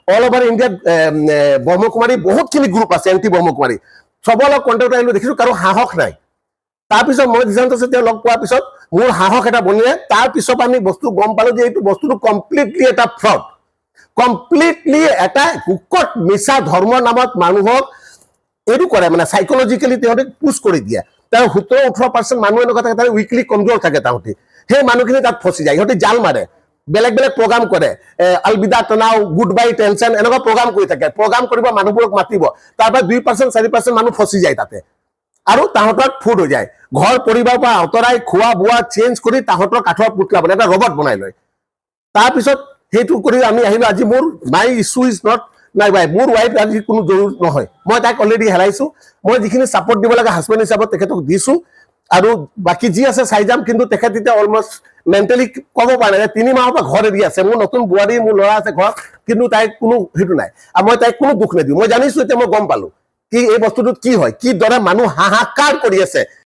all over ইণ্ডিয়াত ব্ৰহ্মকুমাৰী বহুতখিনি group আছে এণ্টি ব্ৰহ্মকুমাৰী চবৰ লগত কণ্টেক্ট আহিলোঁ দেখিছোঁ কাৰো সাহস নাই তাৰপিছত মই দিজান্ত চেতিয়াক লগ পোৱাৰ পিছত মোৰ সাহস এটা বনিলে তাৰপিছত আমি বস্তু গম পালোঁ যে এইটো বস্তুটো কমপ্লিটলি এটা ফ্ৰড কমপ্লিটলি এটা উৎকট মিছা ধৰ্মৰ নামত মানুহক এইটো কৰে মানে সাইকোলজিক্যালি তেওঁলোকে পুশ কৰি দিয়ে তাৰ 17-18% মানুহ এনেকুৱা থাকে তাৰ উইকলি কমজোৰ থাকে তাহঁতি সেই মানুহখিনি তাত ফচি যায় সিহঁতে জাল মাৰে বেলেগ বেলেগ প্ৰগ্ৰাম কৰে আলবিদা তনাও গুড বাই টেনচন এনেকুৱা প্ৰগ্ৰাম কৰি থাকে প্ৰগ্ৰাম কৰিব মানুহবোৰক মাতিব তাৰপৰা 2% 4% মানুহ ফচি যায় তাতে আৰু তাহঁতৰ ফুড হৈ যায় ঘৰ পৰিবাৰৰ পৰা আঁতৰাই খোৱা বোৱা চেঞ্জ কৰি তাহঁতৰ কাঠৰ পুতলা বনাই এটা ৰবট বনাই লয় তাৰপিছত সেইটো কৰি আমি আহিলোঁ আজি মোৰ মাই ইছ্যু ইজ নট নাই ভাই মোৰ ৱাইফ আজি কোনো জৰুৰ নহয় মই তাইক অলৰেডি হেৰাইছোঁ মই যিখিনি ছাপৰ্ট দিব লাগে হাজবেণ্ড হিচাপত তেখেতক দিছোঁ আৰু বাকি যি আছে চাই যাম কিন্তু তেখেত এতিয়া অলমষ্ট মেণ্টেলি ক'ব পাৰে যে 3 মাহৰ পৰা ঘৰ এৰি আছে মোৰ নতুন বোৱাৰী মোৰ ল'ৰা আছে ঘৰত কিন্তু তাইক কোনো সেইটো নাই আৰু মই তাইক কোনো দুখ নিদিওঁ মই জানিছোঁ এতিয়া মই গম পালোঁ কি এই বস্তুটোত কি হয় কি দৰে মানুহ হাহাকাৰ কৰি আছে